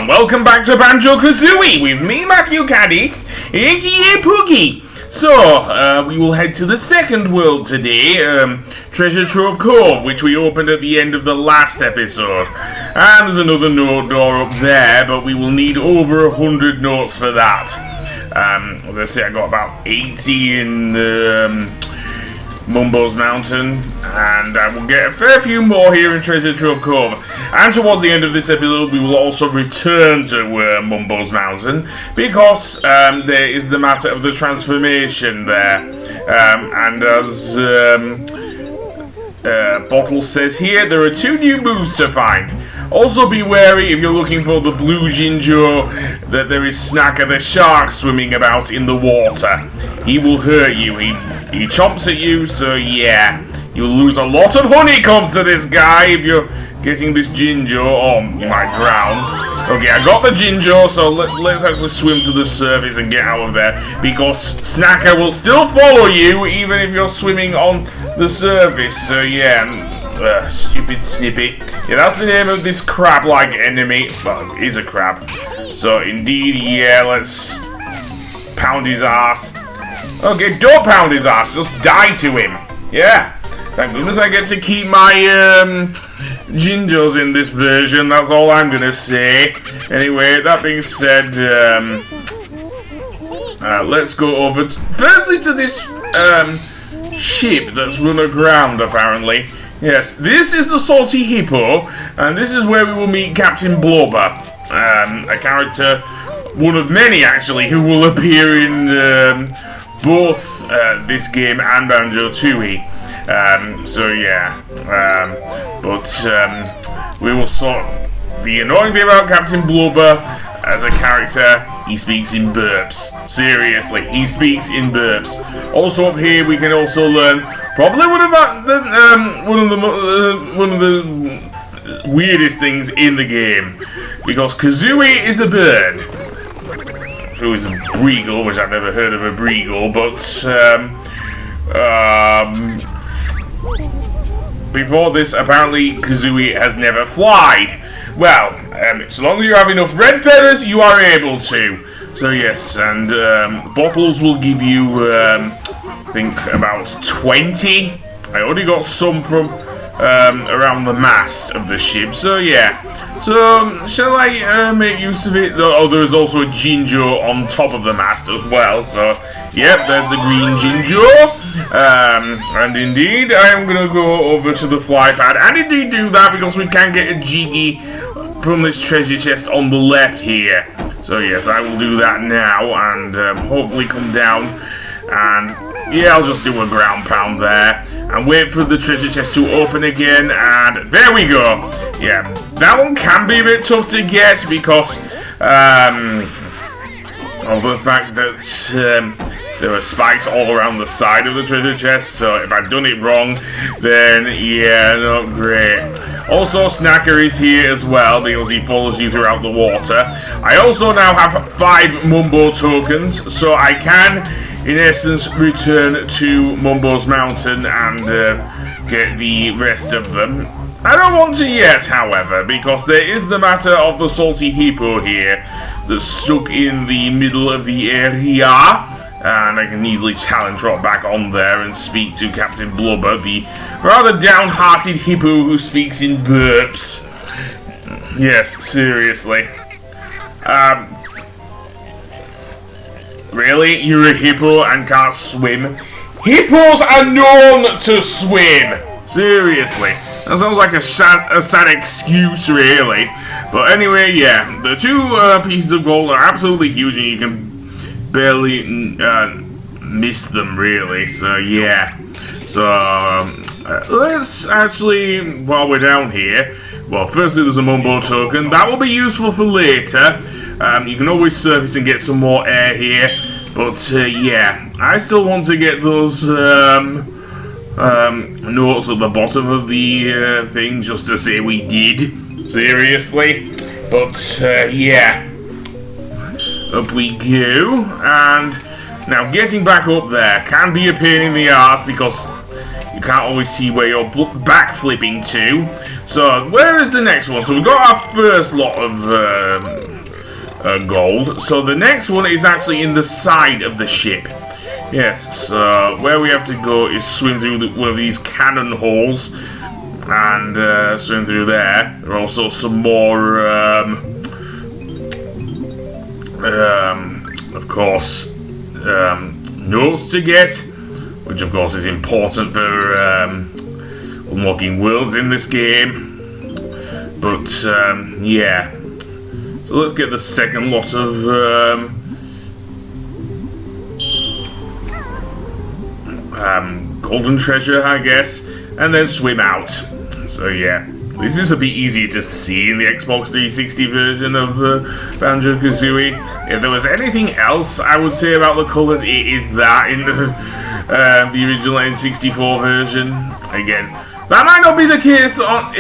and welcome back to Banjo Kazooie with me, Matthew Caddis, aka Poogie. So, we will head to the second world today, Treasure Trove Cove, which we opened at the end of the last episode. And there's another note door up there, but we will need over 100 notes for that. As I say, I got about 80 in Mumbo's Mountain, and I will get a fair few more here in Treasure Trove Cove. And towards the end of this episode, we will also return to Mumbo's Mountain, because there is the matter of the transformation there. And as Bottle says here, there are 2 new moves to find. Also be wary if you're looking for the blue Jinjo that there is Snacker the shark swimming about in the water. He will hurt you. He chomps at you, so yeah. You'll lose a lot of honeycombs to this guy if you're getting this Jinjo, or you might drown. Okay, I got the Jinjo, so let's actually swim to the surface and get out of there, because Snacker will still follow you even if you're swimming on the surface, so yeah. Stupid Snippet. Yeah, that's the name of this crab-like enemy. Well, it is a crab. So, indeed, yeah, let's pound his ass. Okay, don't pound his ass, just die to him. Yeah. Thank goodness I get to keep my Jinjos in this version, that's all I'm gonna say. Anyway, that being said, let's go over firstly to this ship that's run aground, apparently. Yes, this is the Salty Hippo, and this is where we will meet Captain Blubber, a character, one of many actually, who will appear in both this game and Banjo-Tooie. So yeah, we will sort. The annoying thing about Captain Blubber as a character, he speaks in burps. Seriously, he speaks in burps. Also up here, we can also learn probably one of the weirdest things in the game, because Kazooie is a bird. So is a breagle, which I've never heard of a breagle, but before this, apparently Kazooie has never flied. Well, so long as you have enough red feathers, you are able to. So yes, and bottles will give you, I think, about 20. I already got some from around the mast of the ship, so yeah. So, shall I make use of it? Oh, there's also a Jinjo on top of the mast as well, so, yep, there's the green Jinjo. And indeed, I am going to go over to the fly pad, and indeed do that, because we can get a Jiggy from this treasure chest on the left here. So, yes, I will do that now, and hopefully come down, and yeah, I'll just do a ground pound there, and wait for the treasure chest to open again, and there we go. Yeah, that one can be a bit tough to get because of the fact that there are spikes all around the side of the treasure chest, so if I've done it wrong, then yeah, not great. Also, Snacker is here as well because he follows you throughout the water. I also now have 5 Mumbo tokens, so I can, in essence, return to Mumbo's Mountain and get the rest of them. I don't want to yet, however, because there is the matter of the Salty Hippo here that's stuck in the middle of the area, and I can easily challenge drop back on there and speak to Captain Blubber, the rather downhearted hippo who speaks in burps. Yes, seriously. Really? You're a hippo and can't swim? Hippos are known to swim! Seriously. That sounds like a sad excuse, really. But anyway, yeah. The 2 pieces of gold are absolutely huge, and you can barely miss them, really. So, yeah. So, let's actually, while we're down here, well, firstly there's a Mumbo token. That will be useful for later. You can always surface and get some more air here. But, yeah. I still want to get those, notes at the bottom of the thing just to say we did. Seriously. But, yeah. Up we go. And now getting back up there can be a pain in the arse because you can't always see where you're backflipping to. So, where is the next one? So we've got our first lot of gold. So the next one is actually in the side of the ship. Yes, so where we have to go is swim through one of these cannon holes and swim through there. There are also some more, of course, notes to get, which of course is important for unlocking worlds in this game. But yeah, so let's get the second lot of golden treasure, I guess, and then swim out. So yeah, this is a bit easier to see in the Xbox 360 version of Banjo-Kazooie. If there was anything else I would say about the colours, it is that in the original N64 version. Again, that might not be the case on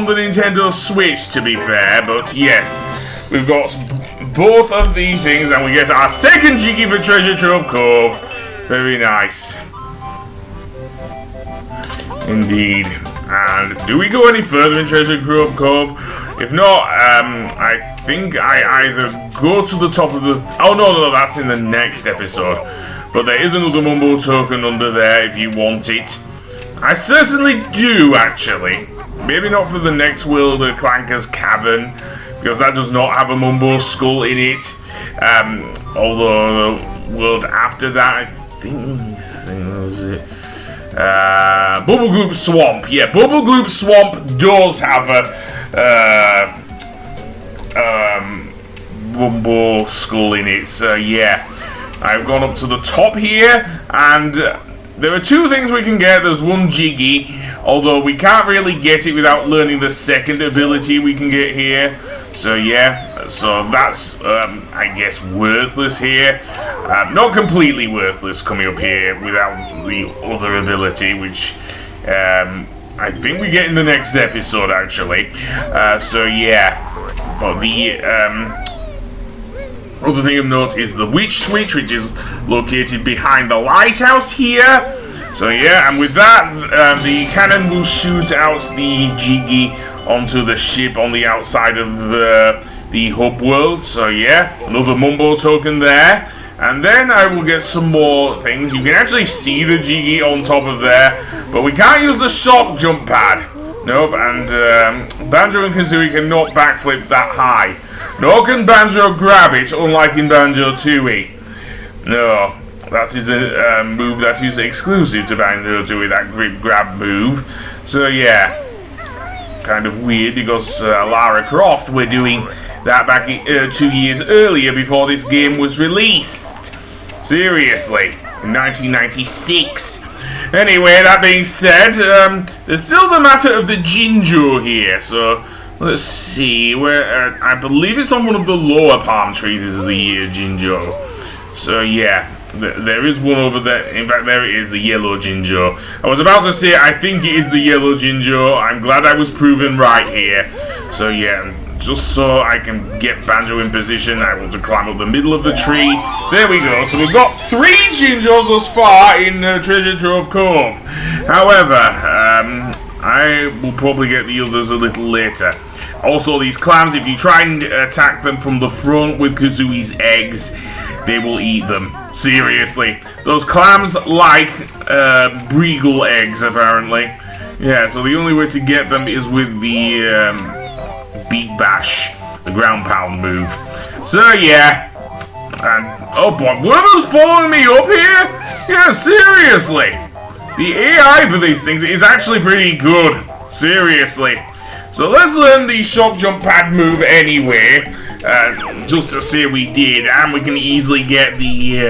the Nintendo Switch, to be fair, but yes, we've got both of these things, and we get our second Jiggy for Treasure Trove Cove. Very nice. Indeed. And do we go any further in Treasure Trove Cove? If not, I think I either go to the top of the... Oh, no, that's in the next episode. But there is another Mumbo token under there if you want it. I certainly do, actually. Maybe not for the next world of Clanker's Cavern, because that does not have a Mumbo skull in it. Although the world after that, I think that was it. Bubble Gloop Swamp. Yeah, Bubble Gloop Swamp does have a Mumbo skull in it. So yeah, I've gone up to the top here, and there are two things we can get. There's one Jiggy, although we can't really get it without learning the second ability we can get here. So yeah, so that's I guess worthless here. Not completely worthless coming up here without the other ability, which I think we get in the next episode actually. So yeah, but the other thing of note is the witch switch, which is located behind the lighthouse here. So yeah, and with that, the cannon will shoot out the Jiggy onto the ship on the outside of the hub world. So yeah, another Mumbo token there. And then I will get some more things. You can actually see the Jiggy on top of there, but we can't use the shock jump pad. Nope, and Banjo and Kazooie cannot backflip that high. Nor can Banjo grab it, unlike in Banjo-Tooie. No, that is a move that is exclusive to Banjo-Tooie, that grip grab move. So yeah, kind of weird because Lara Croft were doing that back 2 years earlier before this game was released. Seriously, in 1996. Anyway, that being said, there's still the matter of the Jinjo here, so let's see, where I believe it's on one of the lower palm trees is the Jinjo. So yeah, there is one over there. In fact, there it is, the yellow Jinjo. I was about to say I think it is the yellow Jinjo. I'm glad I was proven right here. So yeah, just so I can get Banjo in position, I want to climb up the middle of the tree. There we go. So we've got 3 Jinjos thus far in Treasure Trove Cove. However, I will probably get the others a little later. Also, these clams, if you try and attack them from the front with Kazooie's eggs, they will eat them. Seriously. Those clams like Breagle eggs, apparently. Yeah, so the only way to get them is with the Beak Bash, the ground pound move. So yeah, and oh boy, one of those following me up here? Yeah, seriously, the AI for these things is actually pretty good. Seriously. So let's learn the shock jump pad move anyway, just to say we did, and we can easily get the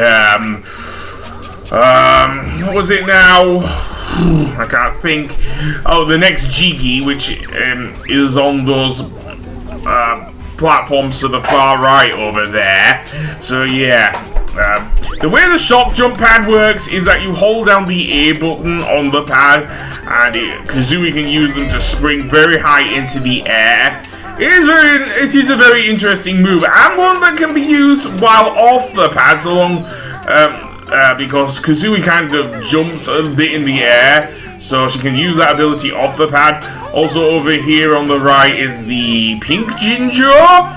what was it now? I can't think. Oh, the next Jiggy, which is on those platforms to the far right over there. So yeah, the way the shock jump pad works is that you hold down the A button on the pad, and Kazooie can use them to spring very high into the air. It is a very interesting move, and one that can be used while off the pad, so long because Kazooie kind of jumps a bit in the air, so she can use that ability off the pad. Also over here on the right is the pink Jinjo.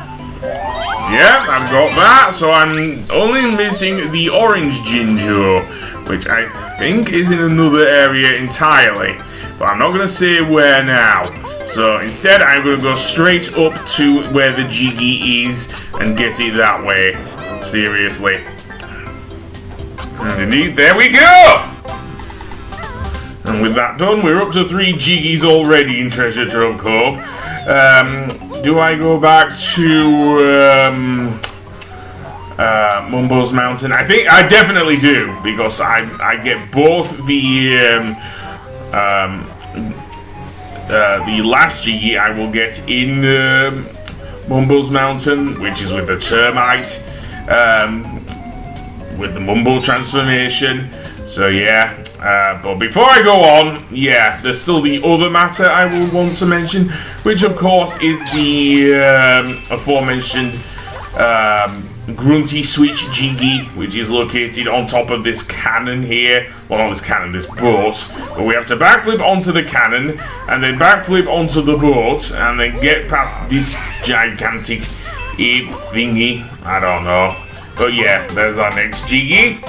Yeah, I've got that, so I'm only missing the orange Jinjo, which I think is in another area entirely. But I'm not going to say where now. So instead, I'm going to go straight up to where the Jiggy is and get it that way. Seriously. And indeed, there we go! And with that done, we're up to 3 Jiggies already in Treasure Trove Cove. Do I go back to Mumbo's Mountain? I think I definitely do, because I get both the last Jiggy I will get in Mumbo's Mountain, which is with the termite, with the Mumbo transformation. So yeah, but before I go on, yeah, there's still the other matter I will want to mention, which of course is the aforementioned Grunty Switch Jiggy, which is located on top of this cannon here. Well, not this cannon, this boat. But we have to backflip onto the cannon, and then backflip onto the boat, and then get past this gigantic ape thingy. I don't know. But yeah, there's our next Jiggy.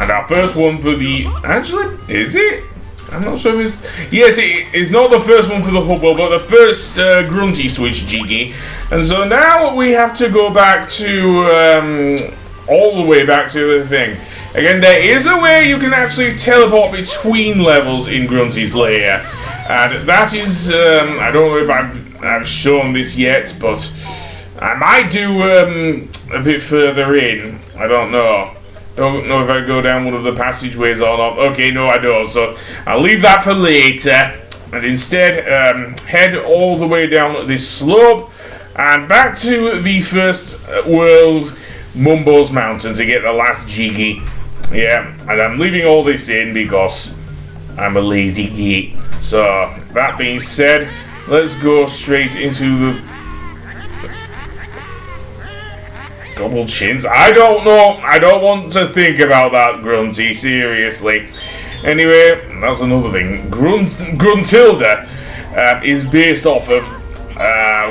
And our first one for the... Actually, is it? I'm not sure if it's... Yes, it's not the first one for the Hubble, but the first Grunty Switch Jiggy. And so now we have to go back to... all the way back to the thing. Again, there is a way you can actually teleport between levels in Grunty's lair. And that is... I don't know if I've shown this yet, but... I might do a bit further in. I don't know. Don't know if I go down one of the passageways or not. Okay, no, I don't. So I'll leave that for later, and instead head all the way down this slope and back to the first world Mumbo's Mountain to get the last Jiggy. Yeah, and I'm leaving all this in because I'm a lazy git. So that being said, let's go straight into the double chins. I don't know. I don't want to think about that, Grunty. Seriously. Anyway, that's another thing. Gruntilda is based off of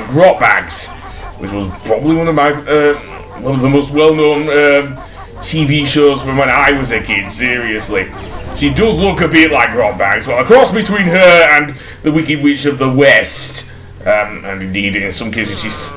Grot Bags, which was probably one of the most well-known TV shows from when I was a kid. Seriously, she does look a bit like Grot Bags, but a cross between her and the Wicked Witch of the West. And indeed, in some cases,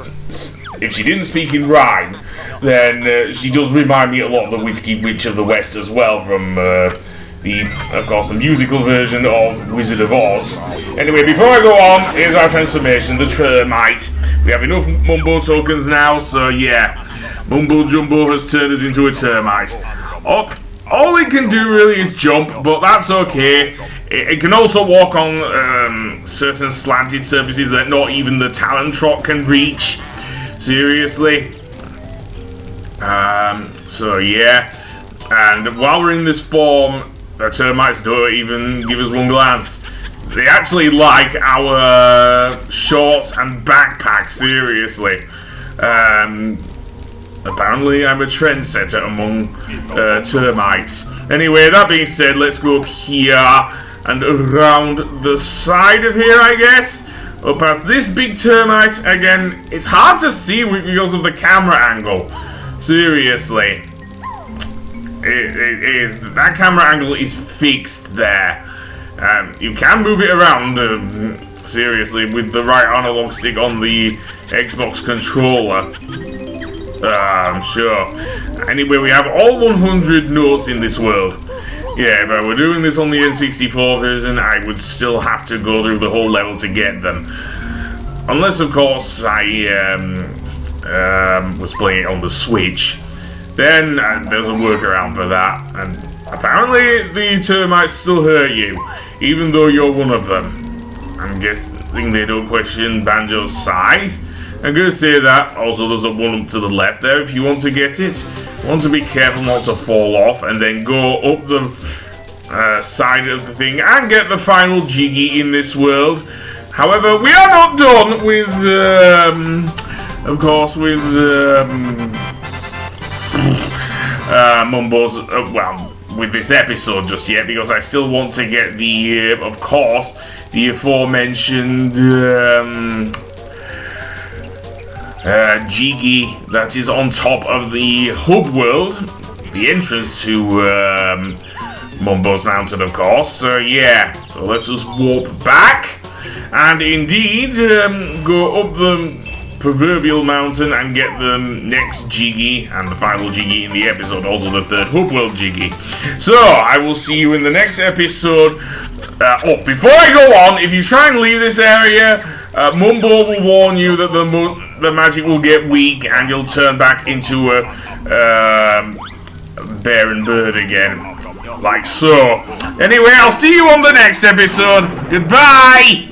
if she didn't speak in rhyme, then she does remind me a lot of the Wicked Witch of the West as well, from of course, the musical version of Wizard of Oz. Anyway, before I go on, here's our transformation, the termite. We have enough Mumbo tokens now, so yeah, Mumbo Jumbo has turned us into a termite. All it can do really is jump, but that's okay. It can also walk on certain slanted surfaces that not even the Talon Trot can reach. Seriously. So yeah, and while we're in this form, the termites don't even give us one glance. They actually like our shorts and backpack, seriously. Apparently I'm a trendsetter among termites. Anyway, that being said, let's go up here and around the side of here, I guess. Up past this big termite. Again, it's hard to see because of the camera angle. Seriously. It is. That camera angle is fixed there. You can move it around, seriously, with the right analog stick on the Xbox controller. I'm sure. Anyway, we have all 100 notes in this world. Yeah, but we're doing this on the N64 version, I would still have to go through the whole level to get them. Unless, of course, I was playing it on the Switch. Then there's a workaround for that. And apparently the termites still hurt you, even though you're one of them. I'm guessing they don't question Banjo's size. I'm going to say that. Also, there's a one up to the left there if you want to get it. You want to be careful not to fall off and then go up the side of the thing and get the final Jiggy in this world. However, we are not done with, of course, with Mumbo's, well, with this episode just yet, because I still want to get the, of course, the aforementioned Jiggy that is on top of the hub world, the entrance to Mumbo's Mountain, of course. So yeah, so let's just warp back and indeed go up the proverbial mountain and get the next Jiggy and the final Jiggy in the episode, also the third hub world Jiggy. So I will see you in the next episode. Before I go on, if you try and leave this area, Mumbo will warn you that the magic will get weak and you'll turn back into a bear and bird again, like so. Anyway, I'll see you on the next episode. Goodbye!